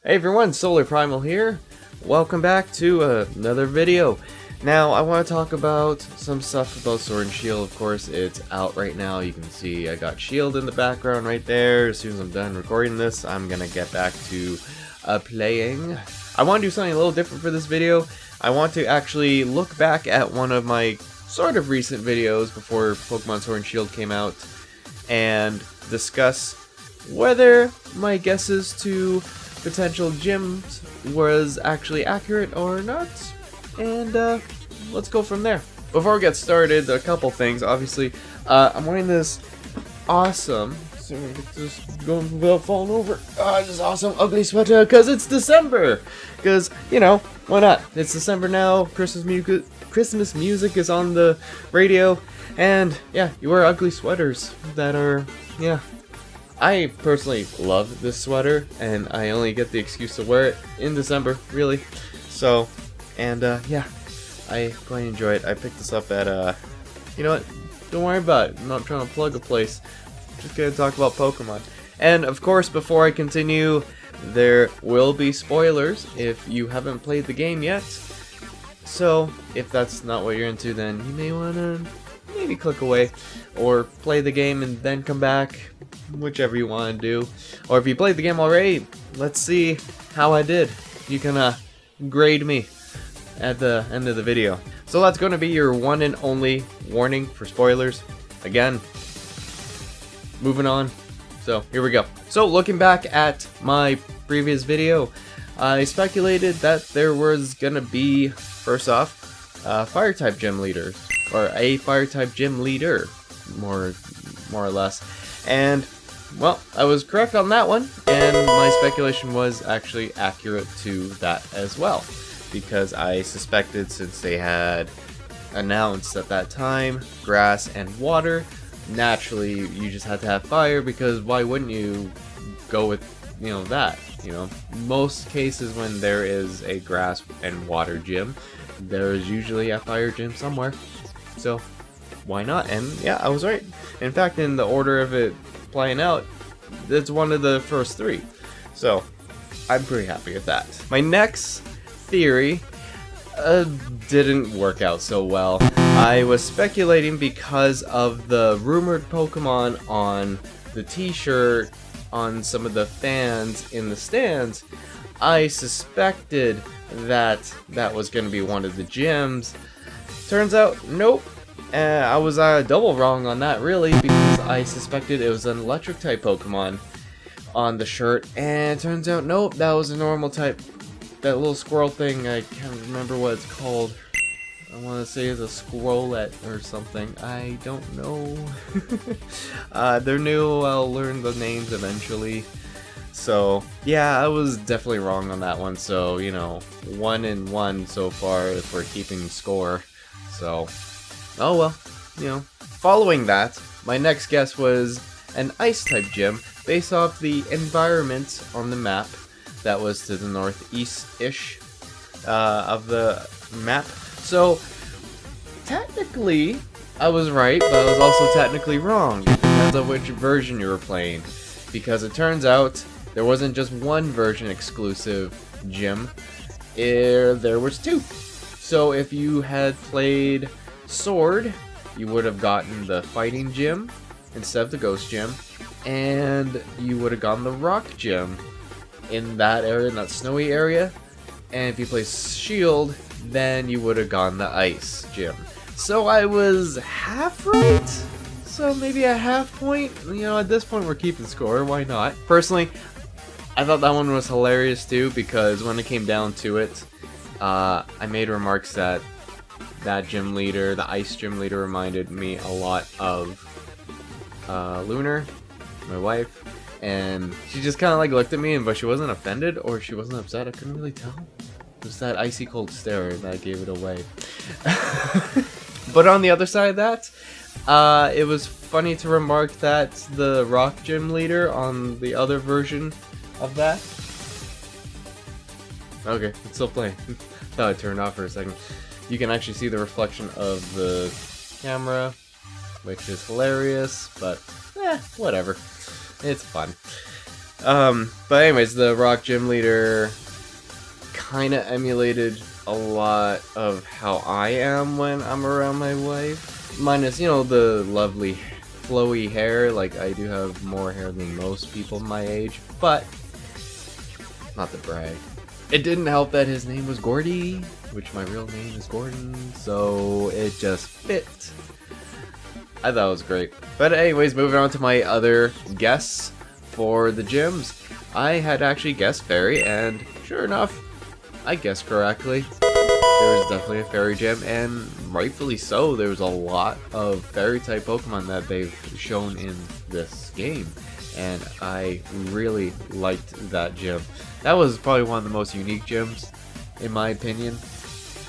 Hey everyone, SolarPrimal here. Welcome back to another video. Now, I want to talk about some stuff about Sword and Shield. Of course, it's out right now. You can see I got Shield in the background right there. As soon as I'm done recording this, I'm going to get back to playing. I want to do something a little different for this video. I want to actually look back at one of my sort of recent videos before Pokemon Sword and Shield came out and discuss whether my guesses to potential gyms was actually accurate or not, and let's go from there. Before we get started, a couple things. Obviously, I'm wearing this awesome, so we get this going without falling over. This awesome ugly sweater because it's December. Because you know, why not? It's December now. Christmas music is on the radio, and yeah, you wear ugly sweaters that are I personally love this sweater, and I only get the excuse to wear it in December, really. So, and yeah, I quite enjoy it. I picked this up at, you know what, don't worry about it. I'm not trying to plug a place. Just gonna talk about Pokemon. And of course, before I continue, there will be spoilers if you haven't played the game yet. So, if that's not what you're into, then you may wanna maybe click away, or play the game and then come back. Whichever you want to do. Or if you played the game already, let's see how I did. You can grade me at the end of the video. So that's going to be your one and only warning for spoilers. Again, moving on. So here we go. So looking back at my previous video, I speculated that there was going to be, first off, fire type gym leaders, or a fire type gym leader, more or less. And well, I was correct on that one, and my speculation was actually accurate to that as well, because I suspected, since they had announced at that time grass and water, naturally you just had to have fire, because why wouldn't you go with, you know, that? You know, most cases when there is a grass and water gym, there is usually a fire gym somewhere, so why not? And yeah, I was right. In fact, in the order of it playing out, it's one of the first three. So, I'm pretty happy with that. My next theory didn't work out so well. I was speculating because of the rumored Pokemon on the t-shirt on some of the fans in the stands. I suspected that that was going to be one of the gyms. Turns out, nope. I was double wrong on that, really, because I suspected it was an electric type Pokemon on the shirt, and it turns out, nope, that was a normal type. That little squirrel thing, I can't remember what it's called. I want to say it's a squirrelet or something. I don't know. They're new, I'll learn the names eventually. So, yeah, I was definitely wrong on that one, so, you know, 1-1 so far if we're keeping score. So, oh well, you know. Following that, my next guess was an ice-type gym based off the environment on the map that was to the northeast-ish of the map. So, technically, I was right, but I was also technically wrong. It depends on which version you were playing. Because it turns out there wasn't just one version exclusive gym, there was two. So if you had played Sword, you would have gotten the fighting gym instead of the ghost gym, and you would have gotten the rock gym in that area, in that snowy area. And if you play Shield, then you would have gotten the ice gym. So I was half right, so maybe a half point. You know, at this point we're keeping score, why not? Personally, I thought that one was hilarious too, because when it came down to it, I made remarks that gym leader, the ice gym leader, reminded me a lot of Lunar, my wife, and she just kind of like looked at me, but she wasn't offended or she wasn't upset. I couldn't really tell. It was that icy cold stare that gave it away. But on the other side of that, it was funny to remark that the rock gym leader on the other version of that. Okay, it's still playing. Thought I turned off for a second. You can actually see the reflection of the camera, which is hilarious, but whatever. It's fun. But anyways, the Rock Gym Leader kind of emulated a lot of how I am when I'm around my wife. Minus, you know, the lovely flowy hair. Like, I do have more hair than most people my age, but not to brag. It didn't help that his name was Gordy, which my real name is Gordon, so it just fit. I thought it was great. But anyways, moving on to my other guesses for the gyms. I had actually guessed fairy, and sure enough, I guessed correctly. There was definitely a fairy gym, and rightfully so. There was a lot of fairy type Pokemon that they've shown in this game, and I really liked that gym. That was probably one of the most unique gyms, in my opinion,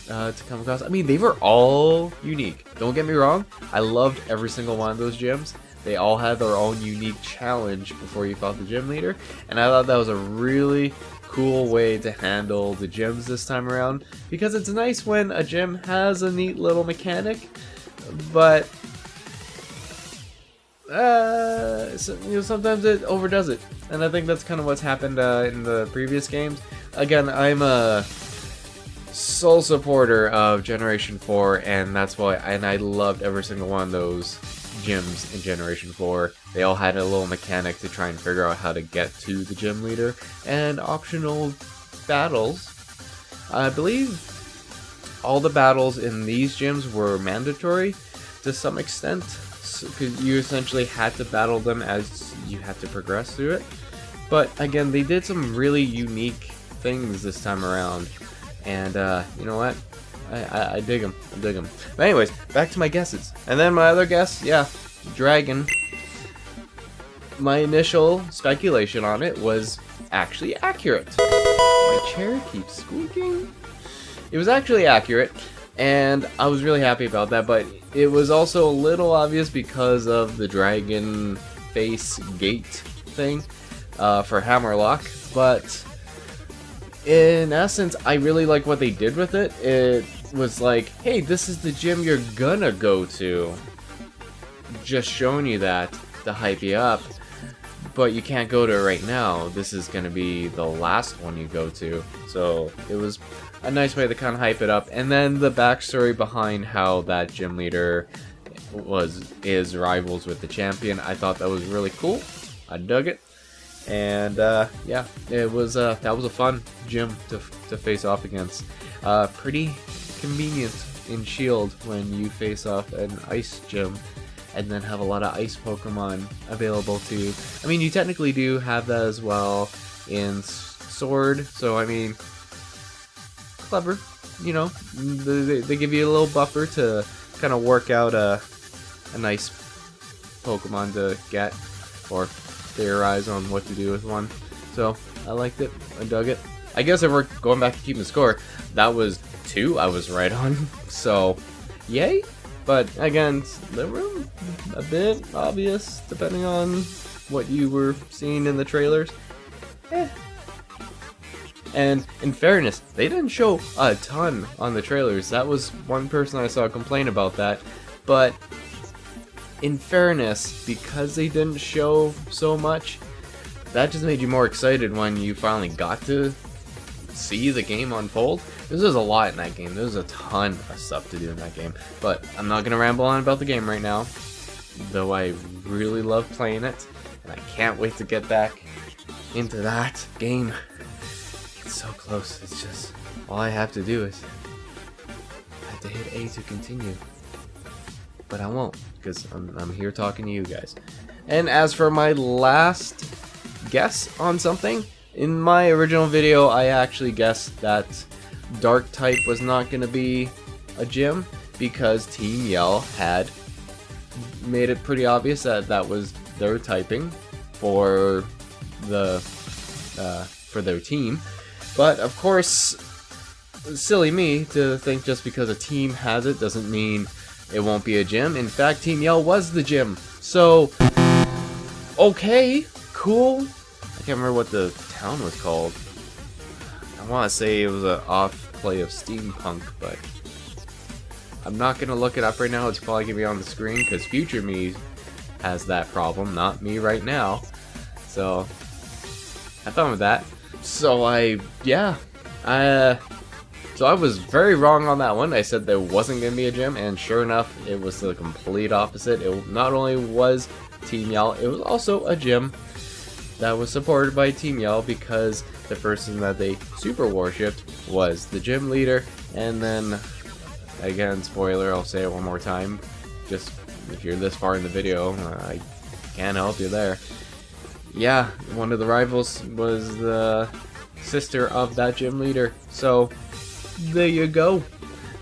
to come across. I mean, they were all unique. Don't get me wrong. I loved every single one of those gyms. They all had their own unique challenge before you fought the gym leader, and I thought that was a really cool way to handle the gyms this time around, because it's nice when a gym has a neat little mechanic, but so, you know, sometimes it overdoes it, and I think that's kind of what's happened in the previous games. Again, I'm a sole supporter of Generation 4, and that's why, and I loved every single one of those gyms in Generation 4. They all had a little mechanic to try and figure out how to get to the gym leader, and optional battles. I believe all the battles in these gyms were mandatory to some extent, because you essentially had to battle them as you had to progress through it. But again, they did some really unique things this time around, and you know what? I dig them. I dig them. But anyways, back to my guesses. And then my other guess, yeah, dragon. My initial speculation on it was actually accurate. My chair keeps squeaking. It was actually accurate, and I was really happy about that, but it was also a little obvious because of the dragon face gate thing for Hammerlock, but in essence, I really like what they did with it. It was like, hey, this is the gym you're gonna go to. Just showing you that to hype you up. But you can't go to it right now. This is gonna be the last one you go to. So it was a nice way to kind of hype it up. And then the backstory behind how that gym leader is rivals with the champion. I thought that was really cool. I dug it. And yeah, it was that was a fun gym to face off against. Pretty convenient in Shield when you face off an ice gym and then have a lot of ice Pokemon available too. I mean, you technically do have that as well in Sword, so I mean, clever. You know, they give you a little buffer to kind of work out a nice Pokemon to get, or theorize on what to do with one. So I liked it. I dug it. I guess if we're going back to keeping the score, that was 2 I was right on. So yay. But again, they were a bit obvious depending on what you were seeing in the trailers. And in fairness, they didn't show a ton on the trailers. That was one person I saw complain about that. But in fairness, because they didn't show so much, that just made you more excited when you finally got to see the game unfold. There's a lot in that game. There's a ton of stuff to do in that game. But I'm not going to ramble on about the game right now, though I really love playing it, and I can't wait to get back into that game. It's so close. It's just, all I have to do is I have to hit A to continue. But I won't, because I'm here talking to you guys. And as for my last guess on something, in my original video I actually guessed that Dark type was not going to be a gym because Team Yell had made it pretty obvious that that was their typing for the for their team. But of course, silly me to think just because a team has it doesn't mean it won't be a gym. In fact, Team Yell was the gym. So, okay, cool. I can't remember what the town was called. I want to say it was an off-play of Steampunk, but I'm not going to look it up right now. It's probably going to be on the screen because future me has that problem, not me right now. So, have fun with that. So so I was very wrong on that one. I said there wasn't going to be a gym, and sure enough, it was the complete opposite. It not only was Team Yell, it was also a gym that was supported by Team Yell, because the person that they super worshipped was the gym leader. And then, again, spoiler, I'll say it one more time, just if you're this far in the video, I can't help you there. Yeah, one of the rivals was the sister of that gym leader. So there you go.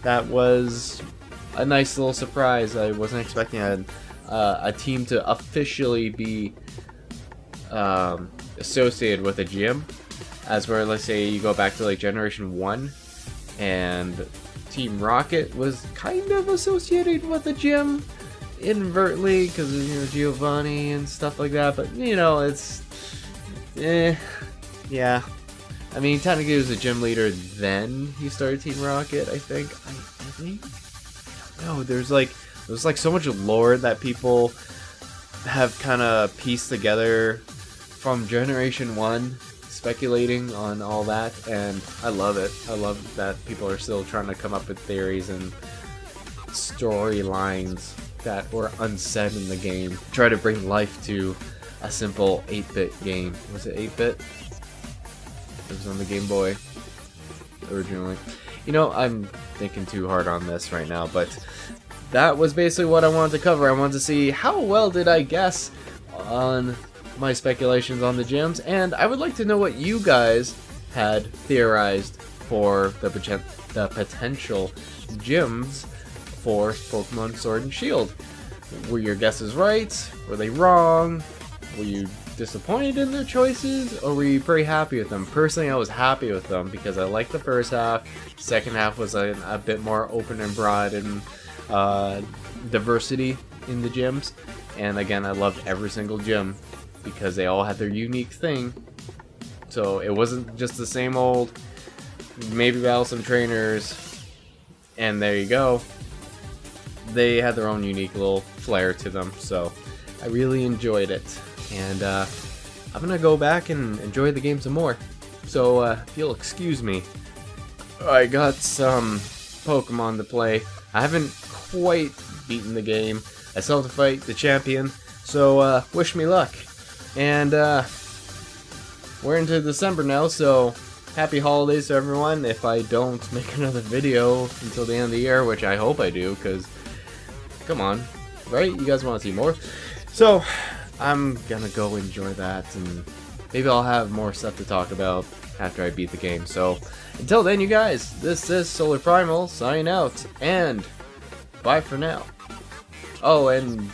That was a nice little surprise. I wasn't expecting a team to officially be associated with a gym, as where, let's say you go back to like Generation 1 and Team Rocket was kind of associated with a gym inadvertently because of, you know, Giovanni and stuff like that, but you know, it's yeah, I mean, technically he was a gym leader, then he started Team Rocket, I think. No, there's like so much lore that people have kind of pieced together from Generation 1, speculating on all that, and I love it. I love that people are still trying to come up with theories and storylines that were unsaid in the game. Try to bring life to a simple 8-bit game. Was it 8-bit? It was on the Game Boy originally. You know, I'm thinking too hard on this right now, but that was basically what I wanted to cover. I wanted to see how well did I guess on my speculations on the gyms, and I would like to know what you guys had theorized for the potential gyms for Pokemon Sword and Shield. Were your guesses right? Were they wrong? Were you disappointed in their choices, or were you pretty happy with them? Personally, I was happy with them because I liked the first half. Second half was a bit more open and broad and diversity in the gyms. And again, I loved every single gym because they all had their unique thing. So it wasn't just the same old, maybe battle some trainers, and there you go. They had their own unique little flair to them, so I really enjoyed it. And I'm gonna go back and enjoy the game some more. So if you'll excuse me, I got some Pokemon to play. I haven't quite beaten the game. I still have to fight the champion, so wish me luck. And we're into December now, so happy holidays to everyone. If I don't make another video until the end of the year, which I hope I do, because come on, right? You guys want to see more. So I'm gonna go enjoy that, and maybe I'll have more stuff to talk about after I beat the game. So until then, you guys, this is SolarPrimal signing out, and bye for now. Oh, and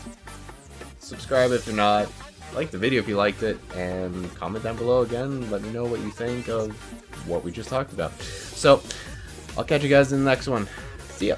subscribe if you're not. Like the video if you liked it, and comment down below again. Let me know what you think of what we just talked about. So I'll catch you guys in the next one. See ya.